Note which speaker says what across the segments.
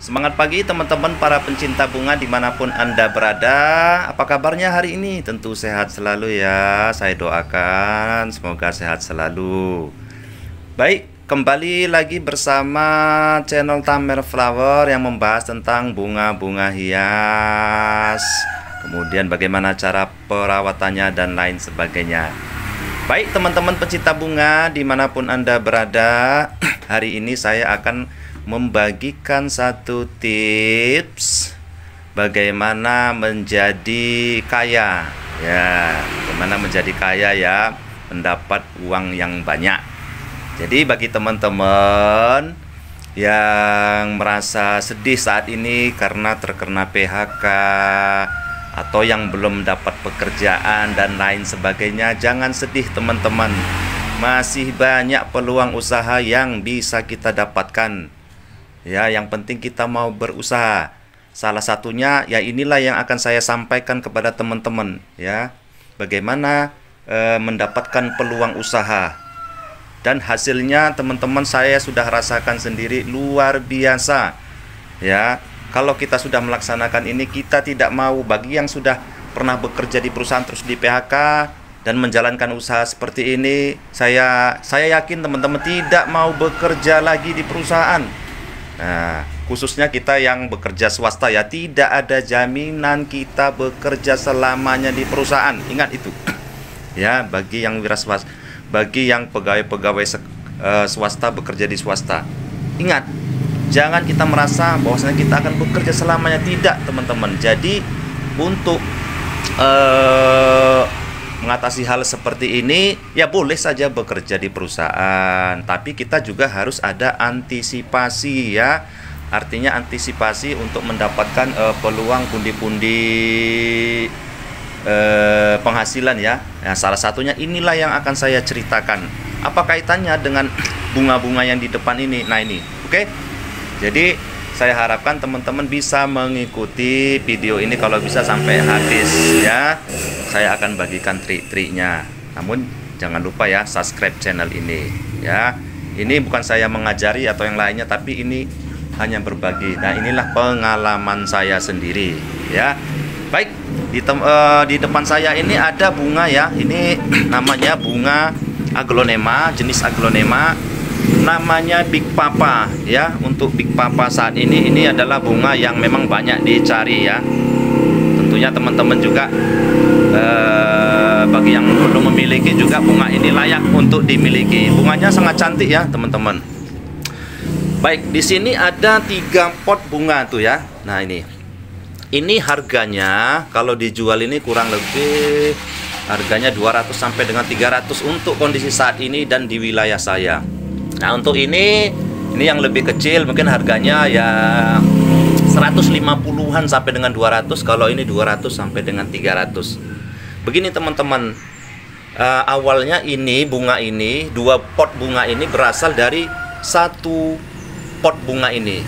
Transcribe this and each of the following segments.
Speaker 1: Semangat pagi teman-teman para pencinta bunga dimanapun Anda berada. Apa kabarnya hari ini? Tentu sehat selalu ya. Saya doakan semoga sehat selalu. Baik, kembali lagi bersama channel Tamer Flower yang membahas tentang bunga-bunga hias, kemudian bagaimana cara perawatannya dan lain sebagainya. Baik teman-teman pencinta bunga dimanapun Anda berada, hari ini saya akan membagikan satu tips bagaimana menjadi kaya ya, bagaimana menjadi kaya ya, mendapat uang yang banyak. Jadi bagi teman-teman yang merasa sedih saat ini karena terkena PHK atau yang belum dapat pekerjaan dan lain sebagainya, jangan sedih teman-teman. Masih banyak peluang usaha yang bisa kita dapatkan. Ya, yang penting kita mau berusaha. Salah satunya ya inilah yang akan saya sampaikan kepada teman-teman ya. Bagaimana mendapatkan peluang usaha. Dan hasilnya teman-teman saya sudah rasakan sendiri luar biasa. Ya, kalau kita sudah melaksanakan ini, kita tidak mau, bagi yang sudah pernah bekerja di perusahaan terus di PHK dan menjalankan usaha seperti ini, saya yakin teman-teman tidak mau bekerja lagi di perusahaan. Nah, khususnya kita yang bekerja swasta ya, tidak ada jaminan kita bekerja selamanya di perusahaan. Ingat itu. Ya, bagi yang wira swasta, bagi yang pegawai-pegawai swasta bekerja di swasta. Ingat, jangan kita merasa bahwasanya kita akan bekerja selamanya, tidak, teman-teman. Jadi, untuk mengatasi hal seperti ini ya boleh saja bekerja di perusahaan, tapi kita juga harus ada antisipasi ya. Artinya antisipasi untuk mendapatkan peluang pundi-pundi penghasilan ya. Nah, salah satunya inilah yang akan saya ceritakan. Apa kaitannya dengan bunga-bunga yang di depan ini? Nah ini, oke. Jadi saya harapkan teman-teman bisa mengikuti video ini kalau bisa sampai habis ya. Saya akan bagikan trik-triknya. Namun jangan lupa ya subscribe channel ini ya. Ini bukan saya mengajari atau yang lainnya, tapi ini hanya berbagi. Nah, inilah pengalaman saya sendiri ya. Baik, di depan saya ini ada bunga ya. Ini namanya bunga aglonema, jenis aglonema. Namanya Big Papa ya. Untuk Big Papa saat ini adalah bunga yang memang banyak dicari ya. Tentunya teman-teman juga bagi yang belum memiliki juga bunga ini layak untuk dimiliki. Bunganya sangat cantik ya teman-teman. Baik, di sini ada 3 pot bunga tuh ya. Nah ini harganya kalau dijual ini kurang lebih harganya 200 sampai dengan 300 untuk kondisi saat ini dan di wilayah saya. Nah, untuk ini yang lebih kecil mungkin harganya ya 150-an sampai dengan 200. Kalau ini 200 sampai dengan 300. Begini teman-teman, awalnya ini bunga ini, 2 pot bunga ini berasal dari 1 pot bunga ini.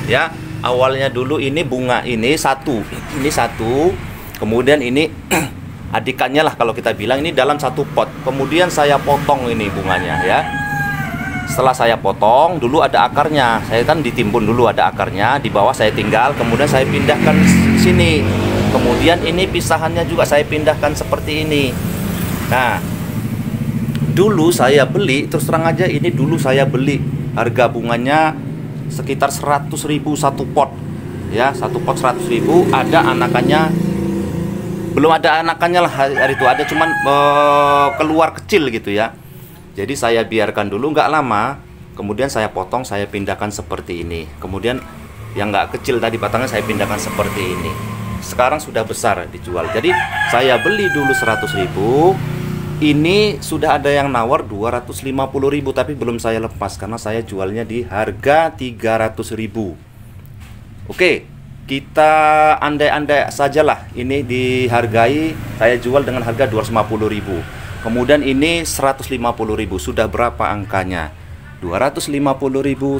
Speaker 1: Ya, awalnya dulu ini bunga ini satu, kemudian ini adikannya lah kalau kita bilang, ini dalam 1 pot. Kemudian saya potong ini bunganya ya. Setelah saya potong, dulu ada akarnya. Saya kan ditimbun dulu, ada akarnya. Di bawah saya tinggal, kemudian saya pindahkan sini. Kemudian ini pisahannya juga saya pindahkan seperti ini. Nah, dulu saya beli, terus terang aja ini dulu saya beli. Harga bunganya sekitar 100.000 1 pot. Ya, 1 pot 100.000, ada anakannya. Belum ada anakannya lah hari itu, ada cuman keluar kecil gitu ya. Jadi saya biarkan dulu nggak lama, kemudian saya potong, saya pindahkan seperti ini. Kemudian yang nggak kecil tadi batangnya saya pindahkan seperti ini. Sekarang sudah besar dijual. Jadi saya beli dulu 100.000, ini sudah ada yang nawar 250.000, tapi belum saya lepas karena saya jualnya di harga 300.000. Oke, kita andai-andai sajalah ini dihargai, saya jual dengan harga 250.000. Kemudian ini 150.000, sudah berapa angkanya? 250.000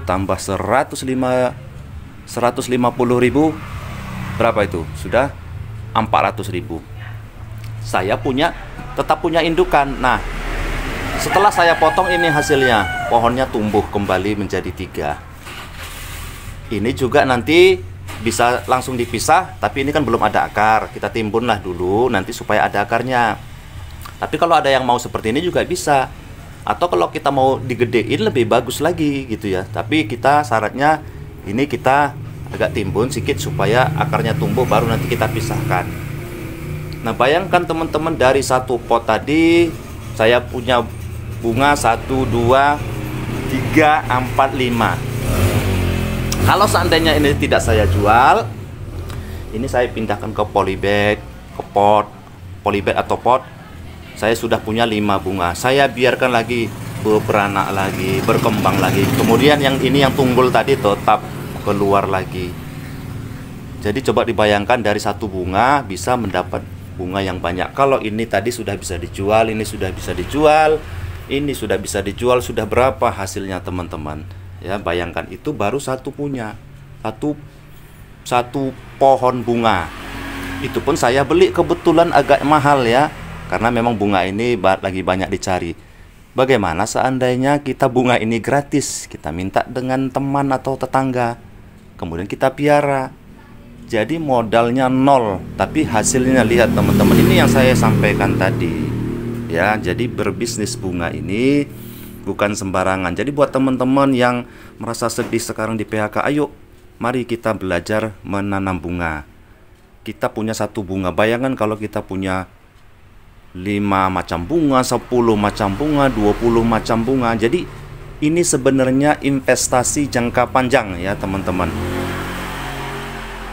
Speaker 1: tambah 150.000, berapa itu? Sudah 400.000. Saya tetap punya indukan. Nah, setelah saya potong ini hasilnya, pohonnya tumbuh kembali menjadi 3. Ini juga nanti bisa langsung dipisah, tapi ini kan belum ada akar. Kita timbunlah dulu nanti supaya ada akarnya. Tapi kalau ada yang mau seperti ini juga bisa. Atau kalau kita mau digedein lebih bagus lagi gitu ya. Tapi kita syaratnya ini kita agak timbun sedikit supaya akarnya tumbuh, baru nanti kita pisahkan. Nah, bayangkan teman-teman, dari satu pot tadi saya punya bunga 1, 2, 3, 4, 5. Kalau seandainya ini tidak saya jual, ini saya pindahkan ke polybag, ke pot, polybag atau pot. Saya sudah punya 5 bunga. Saya biarkan lagi beranak lagi, berkembang lagi. Kemudian yang ini yang tunggul tadi tetap keluar lagi. Jadi coba dibayangkan, dari satu bunga bisa mendapat bunga yang banyak. Kalau ini tadi sudah bisa dijual, ini sudah bisa dijual, ini sudah bisa dijual, sudah berapa hasilnya teman-teman? Ya, bayangkan itu baru satu punya satu pohon bunga. Itu pun saya beli kebetulan agak mahal ya, karena memang bunga ini lagi banyak dicari. Bagaimana seandainya kita bunga ini gratis, kita minta dengan teman atau tetangga, kemudian kita piara. Jadi modalnya nol, tapi hasilnya lihat teman-teman. Ini yang saya sampaikan tadi ya. Jadi berbisnis bunga ini bukan sembarangan. Jadi buat teman-teman yang merasa sedih sekarang di PHK, ayo mari kita belajar menanam bunga. Kita punya satu bunga, bayangkan kalau kita punya 5 macam bunga, 10 macam bunga, 20 macam bunga. Jadi ini sebenarnya investasi jangka panjang ya teman-teman.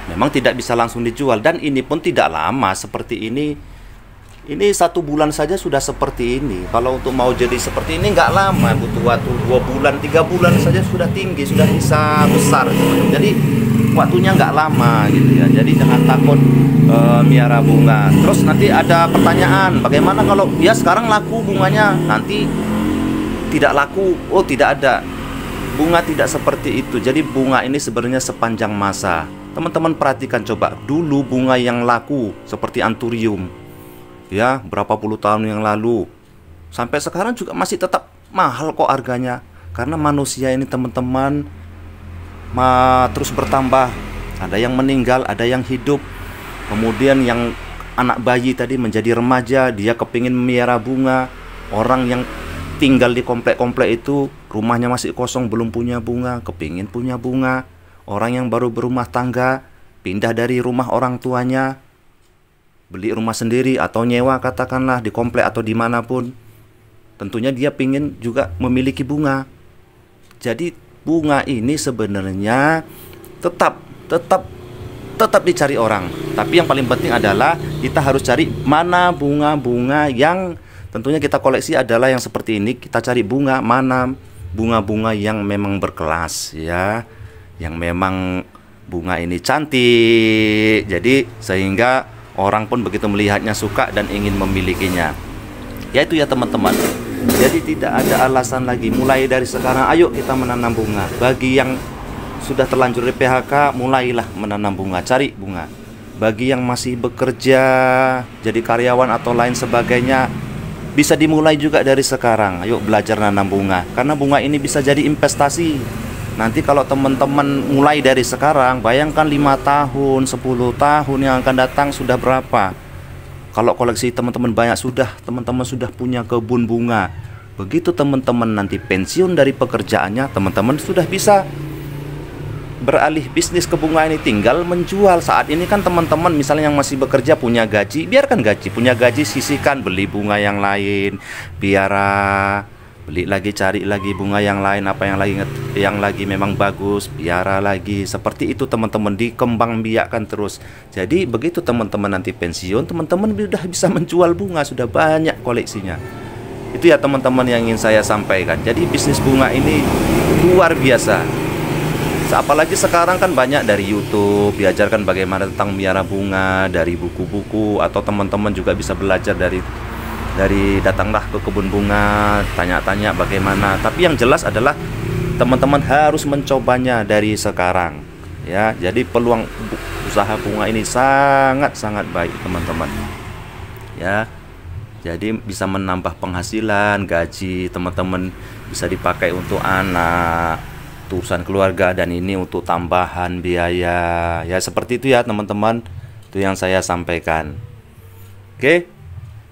Speaker 1: Memang tidak bisa langsung dijual, dan ini pun tidak lama seperti ini. Ini 1 bulan saja sudah seperti ini. Kalau untuk mau jadi seperti ini nggak lama, butuh waktu 2 bulan, 3 bulan saja sudah tinggi, sudah bisa besar. Jadi waktunya nggak lama gitu ya. Jadi jangan takut miara bunga. Terus nanti ada pertanyaan, bagaimana kalau ya sekarang laku bunganya, nanti tidak laku? Oh, tidak ada. Bunga tidak seperti itu. Jadi bunga ini sebenarnya sepanjang masa. Teman-teman perhatikan coba, dulu bunga yang laku seperti anthurium ya, berapa puluh tahun yang lalu, sampai sekarang juga masih tetap mahal kok harganya. Karena manusia ini teman-teman terus bertambah. Ada yang meninggal, ada yang hidup. Kemudian yang anak bayi tadi menjadi remaja, dia kepingin memelihara bunga. Orang yang tinggal di komplek-komplek itu, rumahnya masih kosong, belum punya bunga, kepingin punya bunga. Orang yang baru berumah tangga, pindah dari rumah orang tuanya, beli rumah sendiri atau nyewa katakanlah di komplek atau dimanapun, tentunya dia pingin juga memiliki bunga. Jadi bunga ini sebenarnya tetap dicari orang. Tapi yang paling penting adalah kita harus cari mana bunga-bunga yang tentunya kita koleksi adalah yang seperti ini. Kita cari bunga mana bunga-bunga yang memang berkelas ya, yang memang bunga ini cantik. Jadi sehingga orang pun begitu melihatnya suka dan ingin memilikinya. Ya itu ya teman-teman. Jadi tidak ada alasan lagi, mulai dari sekarang ayo kita menanam bunga. Bagi yang sudah terlanjur di PHK, mulailah menanam bunga, cari bunga. Bagi yang masih bekerja jadi karyawan atau lain sebagainya, bisa dimulai juga dari sekarang. Ayo belajar nanam bunga, karena bunga ini bisa jadi investasi. Nanti kalau teman-teman mulai dari sekarang, bayangkan 5 tahun, 10 tahun yang akan datang sudah berapa. Kalau koleksi teman-teman banyak, teman-teman sudah punya kebun bunga. Begitu teman-teman nanti pensiun dari pekerjaannya, teman-teman sudah bisa beralih bisnis ke bunga ini, tinggal menjual. Saat ini kan teman-teman misalnya yang masih bekerja punya gaji, biarkan gaji, punya gaji sisihkan, beli bunga yang lain, piara, beli lagi, cari lagi bunga yang lain, apa yang lagi memang bagus, piara lagi. Seperti itu teman-teman, dikembang biakkan terus. Jadi begitu teman-teman nanti pensiun, teman-teman sudah bisa menjual bunga, sudah banyak koleksinya. Itu ya teman-teman yang ingin saya sampaikan. Jadi bisnis bunga ini luar biasa. Apalagi sekarang kan banyak dari YouTube diajarkan bagaimana tentang miara bunga, dari buku-buku, atau teman-teman juga bisa belajar dari datanglah ke kebun bunga, tanya-tanya bagaimana. Tapi yang jelas adalah teman-teman harus mencobanya dari sekarang ya. Jadi peluang usaha bunga ini sangat-sangat baik teman-teman ya. Jadi bisa menambah penghasilan, gaji teman-teman bisa dipakai untuk anak, untuk urusan keluarga, dan ini untuk tambahan biaya. Ya seperti itu ya teman-teman. Itu yang saya sampaikan. Oke,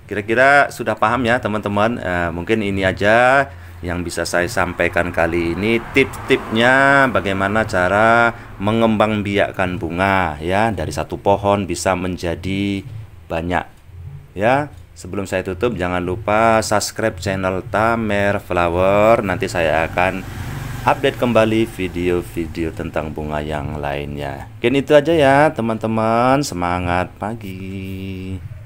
Speaker 1: kira-kira sudah paham ya teman-teman. Mungkin ini aja yang bisa saya sampaikan kali ini, tips-tipsnya bagaimana cara mengembangbiakkan bunga ya, dari satu pohon bisa menjadi banyak ya. Sebelum saya tutup, jangan lupa subscribe channel Tamer Flower. Nanti saya akan update kembali video-video tentang bunga yang lainnya. Mungkin itu aja ya teman-teman. Semangat pagi.